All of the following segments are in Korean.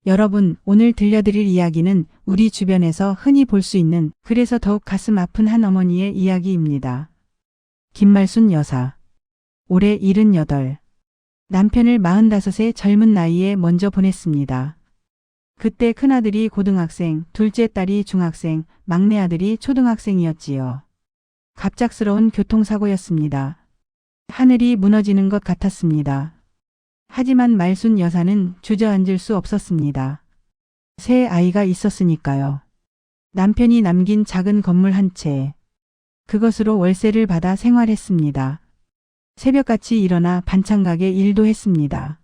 여러분, 오늘 들려드릴 이야기는 우리 주변에서 흔히 볼 수 있는, 그래서 더욱 가슴 아픈 한 어머니의 이야기입니다. 김말순 여사. 올해 78. 남편을 45세 젊은 나이에 먼저 보냈습니다. 그때 큰아들이 고등학생, 둘째 딸이 중학생, 막내 아들이 초등학생이었지요. 갑작스러운 교통사고였습니다. 하늘이 무너지는 것 같았습니다. 하지만 말순 여사는 주저앉을 수 없었습니다. 새 아이가 있었으니까요. 남편이 남긴 작은 건물 한 채. 그것으로 월세를 받아 생활했습니다. 새벽같이 일어나 반찬가게 일도 했습니다.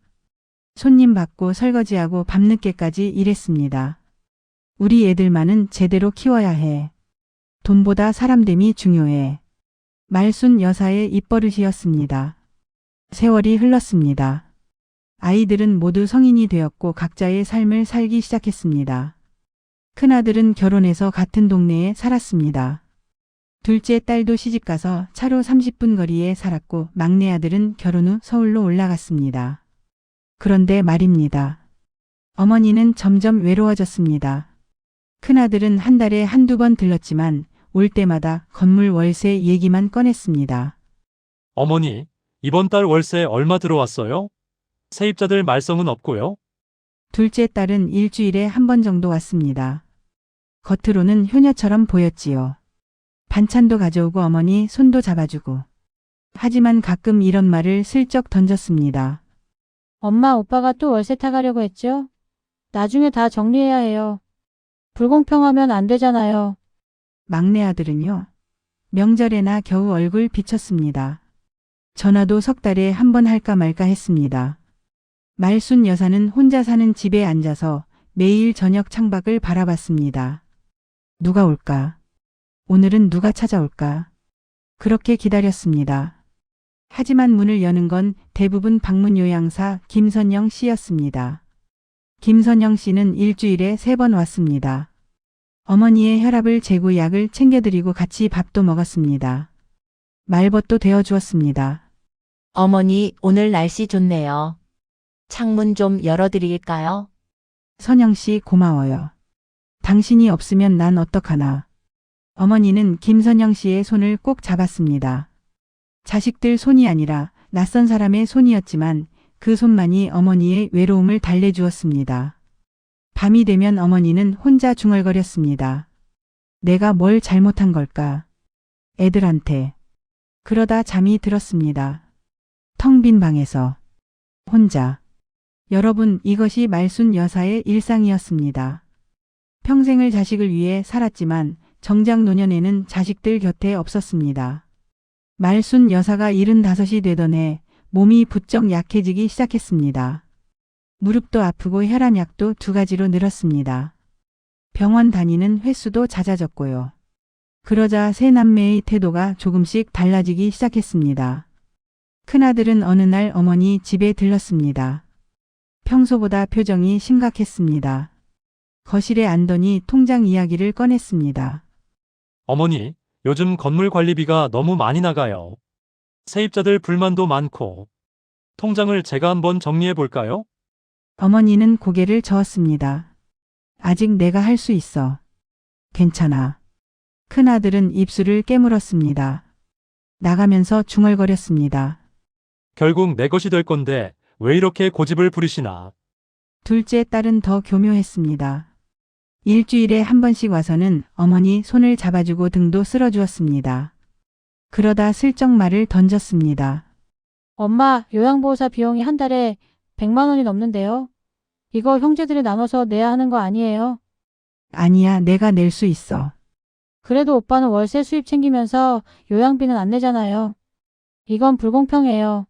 손님 받고 설거지하고 밤늦게까지 일했습니다. 우리 애들만은 제대로 키워야 해. 돈보다 사람됨이 중요해. 말순 여사의 입버릇이었습니다. 세월이 흘렀습니다. 아이들은 모두 성인이 되었고 각자의 삶을 살기 시작했습니다. 큰아들은 결혼해서 같은 동네에 살았습니다. 둘째 딸도 시집가서 차로 30분 거리에 살았고 막내 아들은 결혼 후 서울로 올라갔습니다. 그런데 말입니다. 어머니는 점점 외로워졌습니다. 큰아들은 한 달에 한두 번 들렀지만 올 때마다 건물 월세 얘기만 꺼냈습니다. 어머니, 이번 달 월세 얼마 들어왔어요? 세입자들 말썽은 없고요. 둘째 딸은 일주일에 한 번 정도 왔습니다. 겉으로는 효녀처럼 보였지요. 반찬도 가져오고 어머니 손도 잡아주고. 하지만 가끔 이런 말을 슬쩍 던졌습니다. 엄마, 오빠가 또 월세 타가려고 했죠? 나중에 다 정리해야 해요. 불공평하면 안 되잖아요. 막내 아들은요. 명절에나 겨우 얼굴 비쳤습니다. 전화도 석 달에 한 번 할까 말까 했습니다. 말순 여사는 혼자 사는 집에 앉아서 매일 저녁 창밖을 바라봤습니다. 누가 올까? 오늘은 누가 찾아올까? 그렇게 기다렸습니다. 하지만 문을 여는 건 대부분 방문 요양사 김선영 씨였습니다. 김선영 씨는 일주일에 3번 왔습니다. 어머니의 혈압을 재고 약을 챙겨드리고 같이 밥도 먹었습니다. 말벗도 데워주었습니다. 어머니, 오늘 날씨 좋네요. 창문 좀 열어드릴까요? 선영 씨 고마워요. 당신이 없으면 난 어떡하나. 어머니는 김선영 씨의 손을 꼭 잡았습니다. 자식들 손이 아니라 낯선 사람의 손이었지만 그 손만이 어머니의 외로움을 달래주었습니다. 밤이 되면 어머니는 혼자 중얼거렸습니다. 내가 뭘 잘못한 걸까? 애들한테. 그러다 잠이 들었습니다. 텅 빈 방에서. 혼자. 여러분, 이것이 말순 여사의 일상이었습니다. 평생을 자식을 위해 살았지만 정작 노년에는 자식들 곁에 없었습니다. 말순 여사가 75이 되던 해 몸이 부쩍 약해지기 시작했습니다. 무릎도 아프고 혈압약도 2가지로 늘었습니다. 병원 다니는 횟수도 잦아졌고요. 그러자 세 남매의 태도가 조금씩 달라지기 시작했습니다. 큰아들은 어느 날 어머니 집에 들렀습니다. 평소보다 표정이 심각했습니다. 거실에 앉더니 통장 이야기를 꺼냈습니다. 어머니, 요즘 건물 관리비가 너무 많이 나가요. 세입자들 불만도 많고. 통장을 제가 한번 정리해 볼까요? 어머니는 고개를 저었습니다. 아직 내가 할 수 있어. 괜찮아. 큰아들은 입술을 깨물었습니다. 나가면서 중얼거렸습니다. 결국 내 것이 될 건데 왜 이렇게 고집을 부리시나. 둘째 딸은 더 교묘했습니다. 일주일에 한 번씩 와서는 어머니 손을 잡아주고 등도 쓸어주었습니다. 그러다 슬쩍 말을 던졌습니다. 엄마, 요양보호사 비용이 한 달에 100만 원이 넘는데요. 이거 형제들이 나눠서 내야 하는 거 아니에요? 아니야, 내가 낼 수 있어. 그래도 오빠는 월세 수입 챙기면서 요양비는 안 내잖아요. 이건 불공평해요.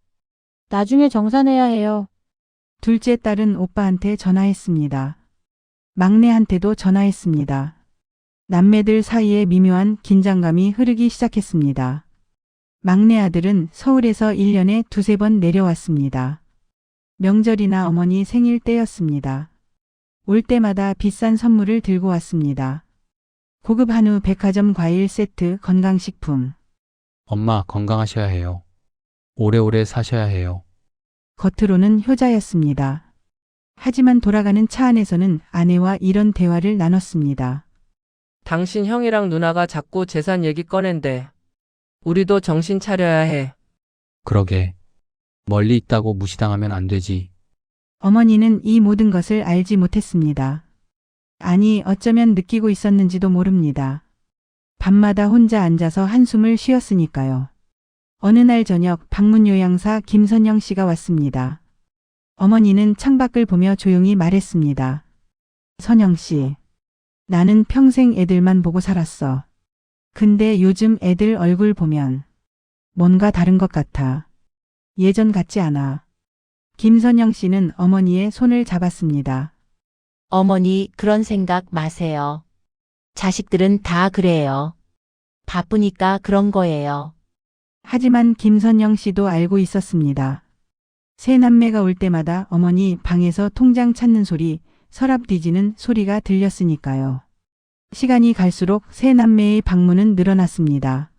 나중에 정산해야 해요. 둘째 딸은 오빠한테 전화했습니다. 막내한테도 전화했습니다. 남매들 사이에 미묘한 긴장감이 흐르기 시작했습니다. 막내 아들은 서울에서 1년에 2~3번 내려왔습니다. 명절이나 어머니 생일 때였습니다. 올 때마다 비싼 선물을 들고 왔습니다. 고급 한우 백화점 과일 세트 건강식품. 엄마 건강하셔야 해요. 오래오래 사셔야 해요. 겉으로는 효자였습니다. 하지만 돌아가는 차 안에서는 아내와 이런 대화를 나눴습니다. 당신 형이랑 누나가 자꾸 재산 얘기 꺼낸대. 우리도 정신 차려야 해. 그러게. 멀리 있다고 무시당하면 안 되지. 어머니는 이 모든 것을 알지 못했습니다. 아니, 어쩌면 느끼고 있었는지도 모릅니다. 밤마다 혼자 앉아서 한숨을 쉬었으니까요. 어느 날 저녁 방문 요양사 김선영 씨가 왔습니다. 어머니는 창밖을 보며 조용히 말했습니다. 선영 씨, 나는 평생 애들만 보고 살았어. 근데 요즘 애들 얼굴 보면 뭔가 다른 것 같아. 예전 같지 않아. 김선영 씨는 어머니의 손을 잡았습니다. 어머니, 그런 생각 마세요. 자식들은 다 그래요. 바쁘니까 그런 거예요. 하지만 김선영 씨도 알고 있었습니다. 세 남매가 올 때마다 어머니 방에서 통장 찾는 소리, 서랍 뒤지는 소리가 들렸으니까요. 시간이 갈수록 세 남매의 방문은 늘어났습니다.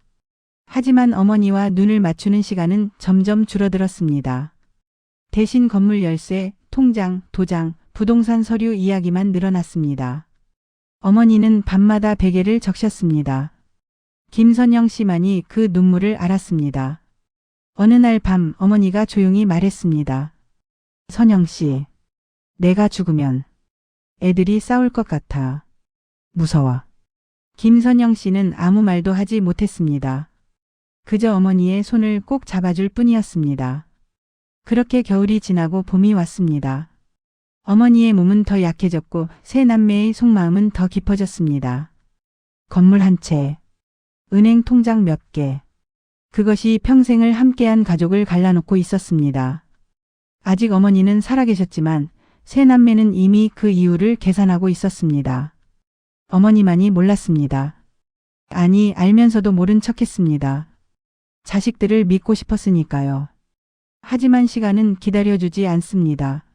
하지만 어머니와 눈을 맞추는 시간은 점점 줄어들었습니다. 대신 건물 열쇠, 통장, 도장, 부동산 서류 이야기만 늘어났습니다. 어머니는 밤마다 베개를 적셨습니다. 김선영 씨만이 그 눈물을 알았습니다. 어느 날 밤 어머니가 조용히 말했습니다. 선영 씨, 내가 죽으면 애들이 싸울 것 같아. 무서워. 김선영 씨는 아무 말도 하지 못했습니다. 그저 어머니의 손을 꼭 잡아줄 뿐이었습니다. 그렇게 겨울이 지나고 봄이 왔습니다. 어머니의 몸은 더 약해졌고 세 남매의 속마음은 더 깊어졌습니다. 건물 한 채, 은행 통장 몇 개. 그것이 평생을 함께한 가족을 갈라놓고 있었습니다. 아직 어머니는 살아계셨지만 세 남매는 이미 그 이유를 계산하고 있었습니다. 어머니만이 몰랐습니다. 아니, 알면서도 모른 척했습니다. 자식들을 믿고 싶었으니까요. 하지만 시간은 기다려주지 않습니다.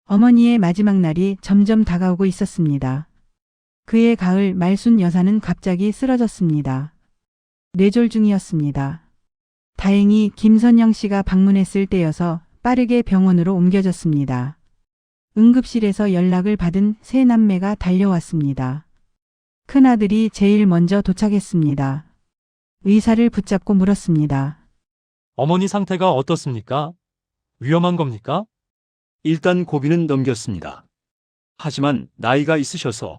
어머니의 마지막 날이 점점 다가오고 있었습니다. 그해 가을 말순 여사는 갑자기 쓰러졌습니다. 뇌졸 중이었습니다. 다행히 김선영 씨가 방문했을 때여서 빠르게 병원으로 옮겨졌습니다. 응급실에서 연락을 받은 세 남매가 달려왔습니다. 큰아들이 제일 먼저 도착했습니다. 의사를 붙잡고 물었습니다. 어머니 상태가 어떻습니까? 위험한 겁니까? 일단 고비는 넘겼습니다. 하지만 나이가 있으셔서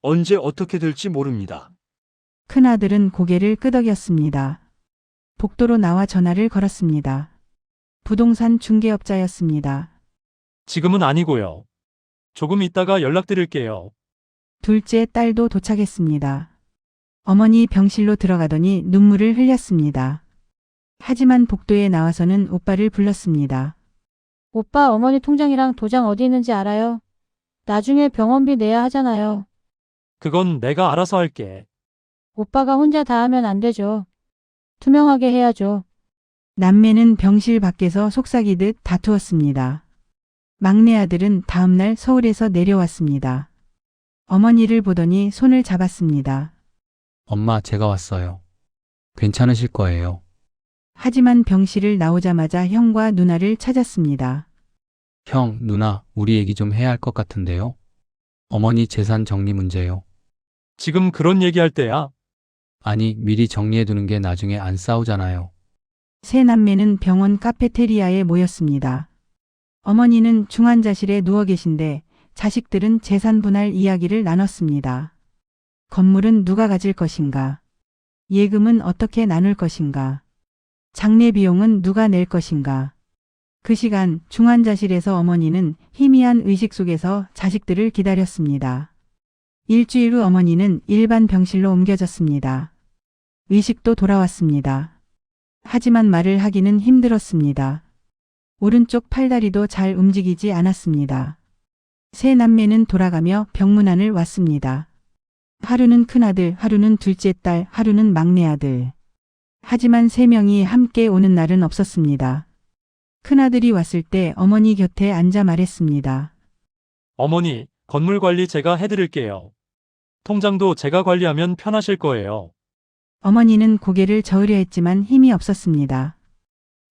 언제 어떻게 될지 모릅니다. 큰아들은 고개를 끄덕였습니다. 복도로 나와 전화를 걸었습니다. 부동산 중개업자였습니다. 지금은 아니고요. 조금 있다가 연락드릴게요. 둘째 딸도 도착했습니다. 어머니 병실로 들어가더니 눈물을 흘렸습니다. 하지만 복도에 나와서는 오빠를 불렀습니다. 오빠, 어머니 통장이랑 도장 어디 있는지 알아요? 나중에 병원비 내야 하잖아요. 그건 내가 알아서 할게. 오빠가 혼자 다 하면 안 되죠. 투명하게 해야죠. 남매는 병실 밖에서 속삭이듯 다투었습니다. 막내 아들은 다음날 서울에서 내려왔습니다. 어머니를 보더니 손을 잡았습니다. 엄마, 제가 왔어요. 괜찮으실 거예요. 하지만 병실을 나오자마자 형과 누나를 찾았습니다. 형, 누나, 우리 얘기 좀 해야 할 것 같은데요. 어머니 재산 정리 문제요. 지금 그런 얘기할 때야. 아니, 미리 정리해두는 게 나중에 안 싸우잖아요. 세 남매는 병원 카페테리아에 모였습니다. 어머니는 중환자실에 누워 계신데 자식들은 재산 분할 이야기를 나눴습니다. 건물은 누가 가질 것인가? 예금은 어떻게 나눌 것인가? 장례 비용은 누가 낼 것인가? 그 시간 중환자실에서 어머니는 희미한 의식 속에서 자식들을 기다렸습니다. 일주일 후 어머니는 일반 병실로 옮겨졌습니다. 의식도 돌아왔습니다. 하지만 말을 하기는 힘들었습니다. 오른쪽 팔다리도 잘 움직이지 않았습니다. 세 남매는 돌아가며 병문안을 왔습니다. 하루는 큰아들, 하루는 둘째 딸, 하루는 막내 아들. 하지만 세 명이 함께 오는 날은 없었습니다. 큰아들이 왔을 때 어머니 곁에 앉아 말했습니다. 어머니, 건물 관리 제가 해드릴게요. 통장도 제가 관리하면 편하실 거예요. 어머니는 고개를 저으려 했지만 힘이 없었습니다.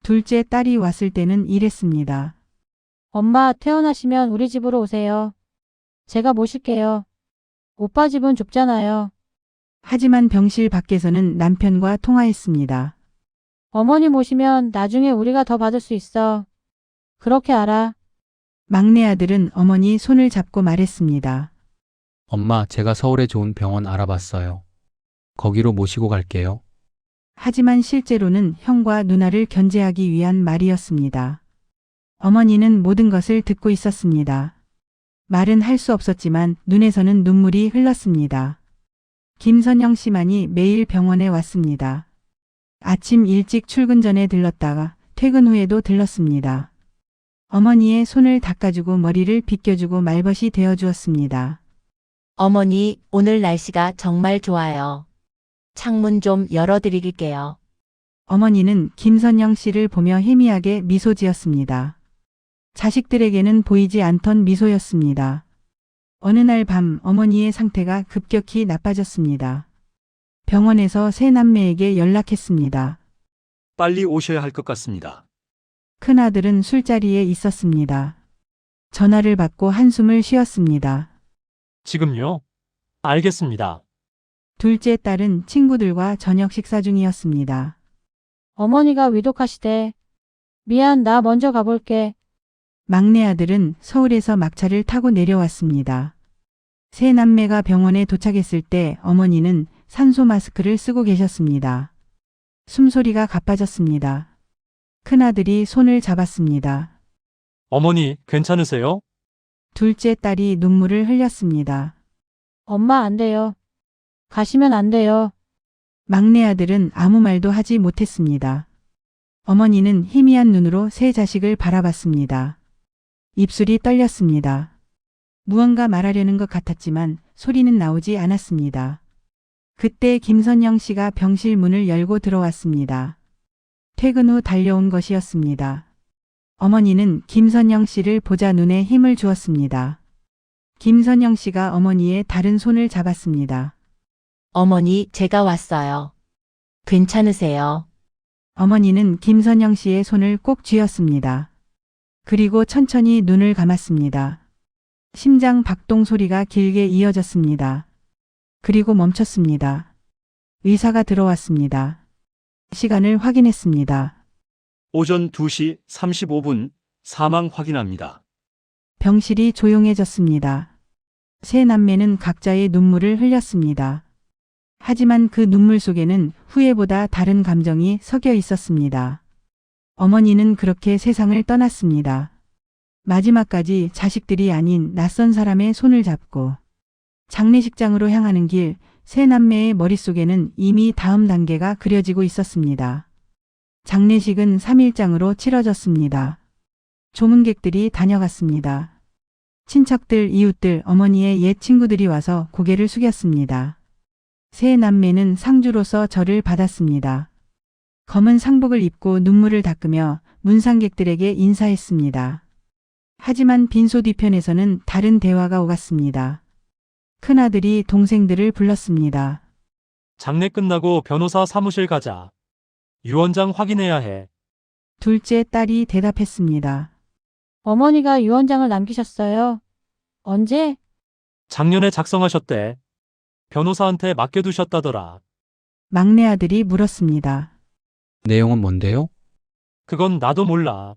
둘째 딸이 왔을 때는 이랬습니다. 엄마, 퇴원하시면 우리 집으로 오세요. 제가 모실게요. 오빠 집은 좁잖아요. 하지만 병실 밖에서는 남편과 통화했습니다. 어머니 모시면 나중에 우리가 더 받을 수 있어. 그렇게 알아. 막내 아들은 어머니 손을 잡고 말했습니다. 엄마, 제가 서울에 좋은 병원 알아봤어요. 거기로 모시고 갈게요. 하지만 실제로는 형과 누나를 견제하기 위한 말이었습니다. 어머니는 모든 것을 듣고 있었습니다. 말은 할 수 없었지만 눈에서는 눈물이 흘렀습니다. 김선영 씨만이 매일 병원에 왔습니다. 아침 일찍 출근 전에 들렀다가 퇴근 후에도 들렀습니다. 어머니의 손을 닦아주고 머리를 빗겨주고 말벗이 되어주었습니다. 어머니, 오늘 날씨가 정말 좋아요. 창문 좀 열어드릴게요. 어머니는 김선영 씨를 보며 희미하게 미소 지었습니다. 자식들에게는 보이지 않던 미소였습니다. 어느 날 밤 어머니의 상태가 급격히 나빠졌습니다. 병원에서 세 남매에게 연락했습니다. 빨리 오셔야 할 것 같습니다. 큰아들은 술자리에 있었습니다. 전화를 받고 한숨을 쉬었습니다. 지금요? 알겠습니다. 둘째 딸은 친구들과 저녁 식사 중이었습니다. 어머니가 위독하시대. 미안, 나 먼저 가볼게. 막내 아들은 서울에서 막차를 타고 내려왔습니다. 세 남매가 병원에 도착했을 때 어머니는 산소 마스크를 쓰고 계셨습니다. 숨소리가 가빠졌습니다. 큰아들이 손을 잡았습니다. 어머니, 괜찮으세요? 둘째 딸이 눈물을 흘렸습니다. 엄마, 안 돼요. 가시면 안 돼요. 막내 아들은 아무 말도 하지 못했습니다. 어머니는 희미한 눈으로 세 자식을 바라봤습니다. 입술이 떨렸습니다. 무언가 말하려는 것 같았지만 소리는 나오지 않았습니다. 그때 김선영 씨가 병실 문을 열고 들어왔습니다. 퇴근 후 달려온 것이었습니다. 어머니는 김선영 씨를 보자 눈에 힘을 주었습니다. 김선영 씨가 어머니의 다른 손을 잡았습니다. 어머니, 제가 왔어요. 괜찮으세요? 어머니는 김선영 씨의 손을 꼭 쥐었습니다. 그리고 천천히 눈을 감았습니다. 심장 박동 소리가 길게 이어졌습니다. 그리고 멈췄습니다. 의사가 들어왔습니다. 시간을 확인했습니다. 오전 2시 35분 사망 확인합니다. 병실이 조용해졌습니다. 세 남매는 각자의 눈물을 흘렸습니다. 하지만 그 눈물 속에는 후회보다 다른 감정이 섞여 있었습니다. 어머니는 그렇게 세상을 떠났습니다. 마지막까지 자식들이 아닌 낯선 사람의 손을 잡고 장례식장으로 향하는 길, 세 남매의 머릿속에는 이미 다음 단계가 그려지고 있었습니다. 장례식은 3일장으로 치러졌습니다. 조문객들이 다녀갔습니다. 친척들, 이웃들, 어머니의 옛 친구들이 와서 고개를 숙였습니다. 세 남매는 상주로서 절을 받았습니다. 검은 상복을 입고 눈물을 닦으며 문상객들에게 인사했습니다. 하지만 빈소 뒤편에서는 다른 대화가 오갔습니다. 큰아들이 동생들을 불렀습니다. 장례 끝나고 변호사 사무실 가자. 유언장 확인해야 해. 둘째 딸이 대답했습니다. 어머니가 유언장을 남기셨어요. 언제? 작년에 작성하셨대. 변호사한테 맡겨두셨다더라. 막내 아들이 물었습니다. 내용은 뭔데요? 그건 나도 몰라.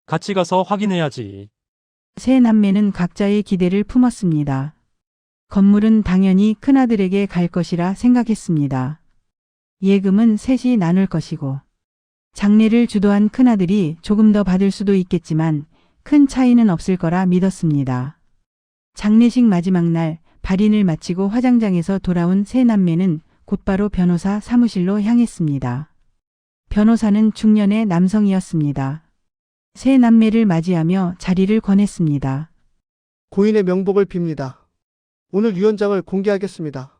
같이 가서 확인해야지. 세 남매는 각자의 기대를 품었습니다. 건물은 당연히 큰아들에게 갈 것이라 생각했습니다. 예금은 셋이 나눌 것이고 장례를 주도한 큰아들이 조금 더 받을 수도 있겠지만 큰 차이는 없을 거라 믿었습니다. 장례식 마지막 날 발인을 마치고 화장장에서 돌아온 세 남매는 곧바로 변호사 사무실로 향했습니다. 변호사는 중년의 남성이었습니다. 세 남매를 맞이하며 자리를 권했습니다. 고인의 명복을 빕니다. 오늘 유언장을 공개하겠습니다.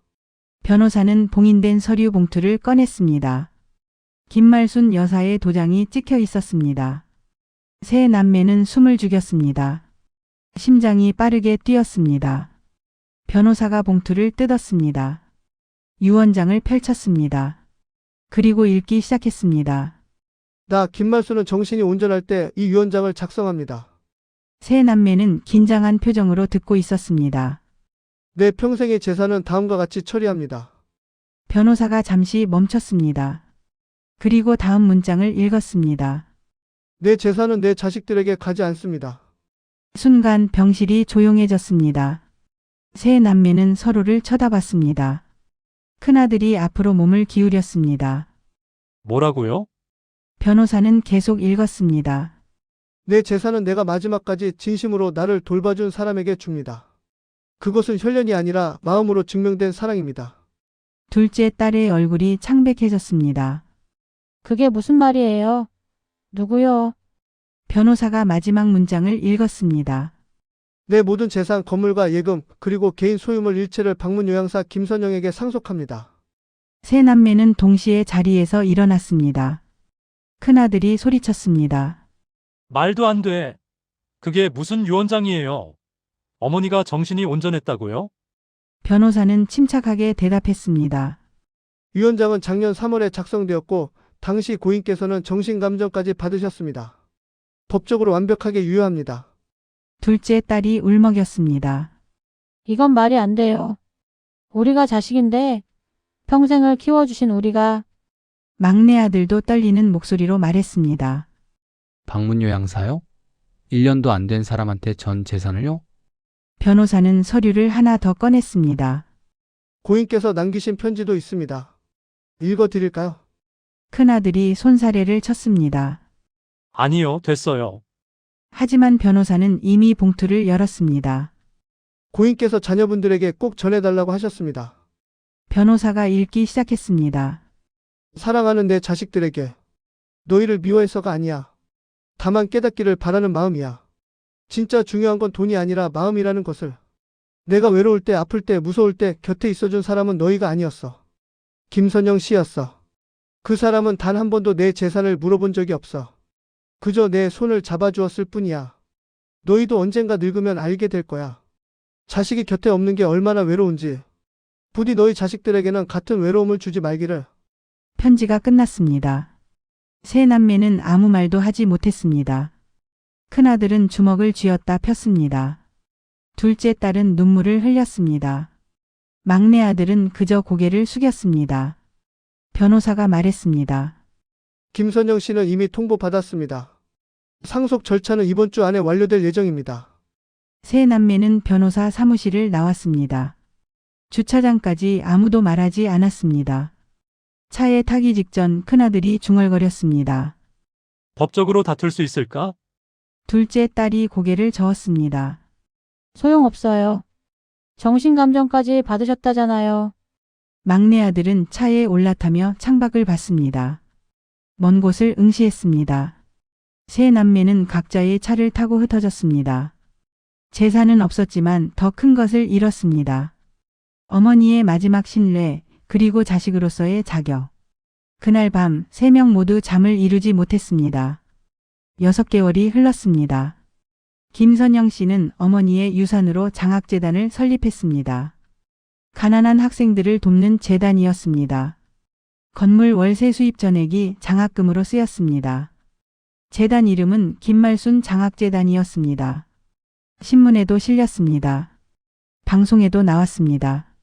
변호사는 봉인된 서류 봉투를 꺼냈습니다. 김말순 여사의 도장이 찍혀 있었습니다. 세 남매는 숨을 죽였습니다. 심장이 빠르게 뛰었습니다. 변호사가 봉투를 뜯었습니다. 유언장을 펼쳤습니다. 그리고 읽기 시작했습니다. 나 김말수는 정신이 온전할 때 이 유언장을 작성합니다. 세 남매는 긴장한 표정으로 듣고 있었습니다. 내 평생의 재산은 다음과 같이 처리합니다. 변호사가 잠시 멈췄습니다. 그리고 다음 문장을 읽었습니다. 내 재산은 내 자식들에게 가지 않습니다. 순간 병실이 조용해졌습니다. 세 남매는 서로를 쳐다봤습니다. 큰아들이 앞으로 몸을 기울였습니다. 뭐라고요? 변호사는 계속 읽었습니다. 내 재산은 내가 마지막까지 진심으로 나를 돌봐준 사람에게 줍니다. 그것은 혈연이 아니라 마음으로 증명된 사랑입니다. 둘째 딸의 얼굴이 창백해졌습니다. 그게 무슨 말이에요? 누구요? 변호사가 마지막 문장을 읽었습니다. 내 모든 재산, 건물과 예금, 그리고 개인 소유물 일체를 방문 요양사 김선영에게 상속합니다. 세 남매는 동시에 자리에서 일어났습니다. 큰아들이 소리쳤습니다. 말도 안 돼. 그게 무슨 유언장이에요. 어머니가 정신이 온전했다고요? 변호사는 침착하게 대답했습니다. 유언장은 작년 3월에 작성되었고 당시 고인께서는 정신감정까지 받으셨습니다. 법적으로 완벽하게 유효합니다. 둘째 딸이 울먹였습니다. 이건 말이 안 돼요. 우리가 자식인데 평생을 키워주신 우리가 막내 아들도 떨리는 목소리로 말했습니다. 방문 요양사요? 1년도 안 된 사람한테 전 재산을요? 변호사는 서류를 하나 더 꺼냈습니다. 고인께서 남기신 편지도 있습니다. 읽어드릴까요? 큰아들이 손사래를 쳤습니다. 아니요, 됐어요. 하지만 변호사는 이미 봉투를 열었습니다. 고인께서 자녀분들에게 꼭 전해달라고 하셨습니다. 변호사가 읽기 시작했습니다. 사랑하는 내 자식들에게 너희를 미워해서가 아니야. 다만 깨닫기를 바라는 마음이야. 진짜 중요한 건 돈이 아니라 마음이라는 것을. 내가 외로울 때, 아플 때, 무서울 때 곁에 있어준 사람은 너희가 아니었어. 김선영 씨였어. 그 사람은 단 한 번도 내 재산을 물어본 적이 없어. 그저 내 손을 잡아주었을 뿐이야. 너희도 언젠가 늙으면 알게 될 거야. 자식이 곁에 없는 게 얼마나 외로운지. 부디 너희 자식들에게는 같은 외로움을 주지 말기를. 편지가 끝났습니다. 세 남매는 아무 말도 하지 못했습니다. 큰아들은 주먹을 쥐었다 폈습니다. 둘째 딸은 눈물을 흘렸습니다. 막내 아들은 그저 고개를 숙였습니다. 변호사가 말했습니다. 김선영 씨는 이미 통보받았습니다. 상속 절차는 이번 주 안에 완료될 예정입니다. 세 남매는 변호사 사무실을 나왔습니다. 주차장까지 아무도 말하지 않았습니다. 차에 타기 직전 큰아들이 중얼거렸습니다. 법적으로 다툴 수 있을까? 둘째 딸이 고개를 저었습니다. 소용없어요. 정신감정까지 받으셨다잖아요. 막내 아들은 차에 올라타며 창밖을 봤습니다. 먼 곳을 응시했습니다. 세 남매는 각자의 차를 타고 흩어졌습니다. 재산은 없었지만 더 큰 것을 잃었습니다. 어머니의 마지막 신뢰, 그리고 자식으로서의 자격. 그날 밤 3명 모두 잠을 이루지 못했습니다. 6개월이 흘렀습니다. 김선영 씨는 어머니의 유산으로 장학재단을 설립했습니다. 가난한 학생들을 돕는 재단이었습니다. 건물 월세 수입 전액이 장학금으로 쓰였습니다. 재단 이름은 김말순 장학재단이었습니다. 신문에도 실렸습니다. 방송에도 나왔습니다.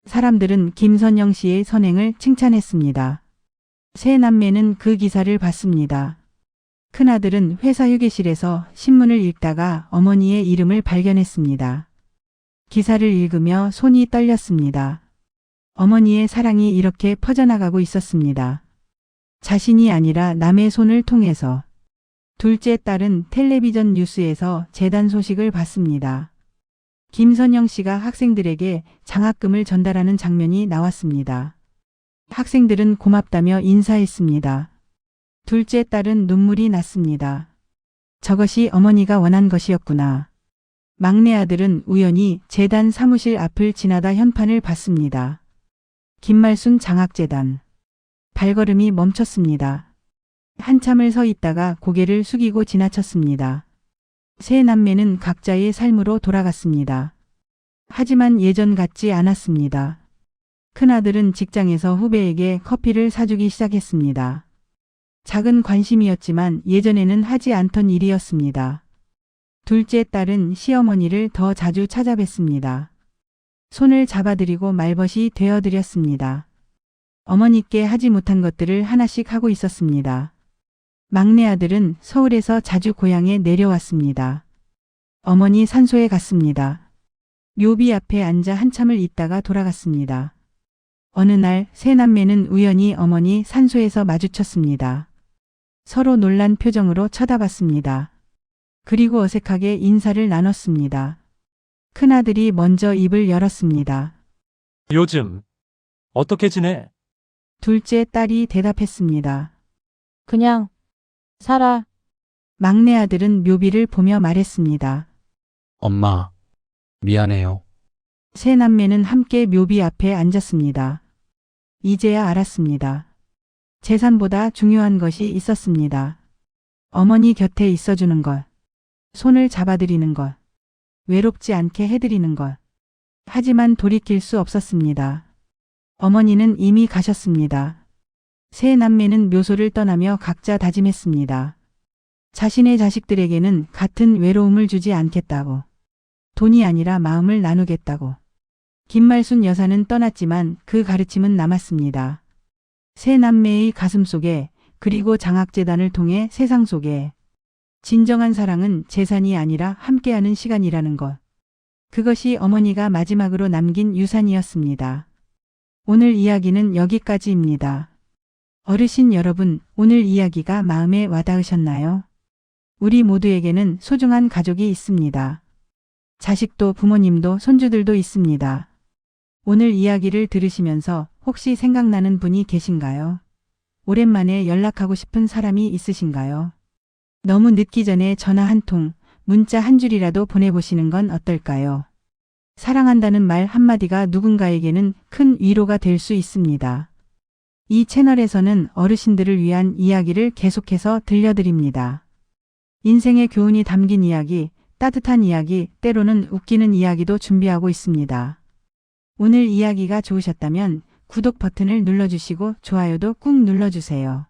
사람들은 김선영 씨의 선행을 칭찬했습니다. 세 남매는 그 기사를 봤습니다. 큰아들은 회사 휴게실에서 신문을 읽다가 어머니의 이름을 발견했습니다. 기사를 읽으며 손이 떨렸습니다. 어머니의 사랑이 이렇게 퍼져나가고 있었습니다. 자신이 아니라 남의 손을 통해서. 둘째 딸은 텔레비전 뉴스에서 재단 소식을 봤습니다. 김선영 씨가 학생들에게 장학금을 전달하는 장면이 나왔습니다. 학생들은 고맙다며 인사했습니다. 둘째 딸은 눈물이 났습니다. 저것이 어머니가 원한 것이었구나. 막내 아들은 우연히 재단 사무실 앞을 지나다 현판을 봤습니다. 김말순 장학재단. 발걸음이 멈췄습니다. 한참을 서 있다가 고개를 숙이고 지나쳤습니다. 세 남매는 각자의 삶으로 돌아갔습니다. 하지만 예전 같지 않았습니다. 큰아들은 직장에서 후배에게 커피를 사주기 시작했습니다. 작은 관심이었지만 예전에는 하지 않던 일이었습니다. 둘째 딸은 시어머니를 더 자주 찾아뵀습니다. 손을 잡아드리고 말벗이 되어드렸습니다. 어머니께 하지 못한 것들을 하나씩 하고 있었습니다. 막내 아들은 서울에서 자주 고향에 내려왔습니다. 어머니 산소에 갔습니다. 묘비 앞에 앉아 한참을 있다가 돌아갔습니다. 어느 날 세 남매는 우연히 어머니 산소에서 마주쳤습니다. 서로 놀란 표정으로 쳐다봤습니다. 그리고 어색하게 인사를 나눴습니다. 큰아들이 먼저 입을 열었습니다. 요즘 어떻게 지내? 둘째 딸이 대답했습니다. 그냥 살아. 막내 아들은 묘비를 보며 말했습니다. 엄마, 미안해요. 세 남매는 함께 묘비 앞에 앉았습니다. 이제야 알았습니다. 재산보다 중요한 것이 있었습니다. 어머니 곁에 있어주는 것, 손을 잡아드리는 것, 외롭지 않게 해드리는 것. 하지만 돌이킬 수 없었습니다. 어머니는 이미 가셨습니다. 세 남매는 묘소를 떠나며 각자 다짐했습니다. 자신의 자식들에게는 같은 외로움을 주지 않겠다고. 돈이 아니라 마음을 나누겠다고. 김말순 여사는 떠났지만 그 가르침은 남았습니다. 세 남매의 가슴 속에 그리고 장학재단을 통해 세상 속에 진정한 사랑은 재산이 아니라 함께하는 시간이라는 것. 그것이 어머니가 마지막으로 남긴 유산이었습니다. 오늘 이야기는 여기까지입니다. 어르신 여러분, 오늘 이야기가 마음에 와닿으셨나요? 우리 모두에게는 소중한 가족이 있습니다. 자식도 부모님도 손주들도 있습니다. 오늘 이야기를 들으시면서 혹시 생각나는 분이 계신가요? 오랜만에 연락하고 싶은 사람이 있으신가요? 너무 늦기 전에 전화 한 통, 문자 한 줄이라도 보내보시는 건 어떨까요? 사랑한다는 말 한마디가 누군가에게는 큰 위로가 될 수 있습니다. 이 채널에서는 어르신들을 위한 이야기를 계속해서 들려드립니다. 인생의 교훈이 담긴 이야기, 따뜻한 이야기, 때로는 웃기는 이야기도 준비하고 있습니다. 오늘 이야기가 좋으셨다면 구독 버튼을 눌러주시고 좋아요도 꾹 눌러주세요.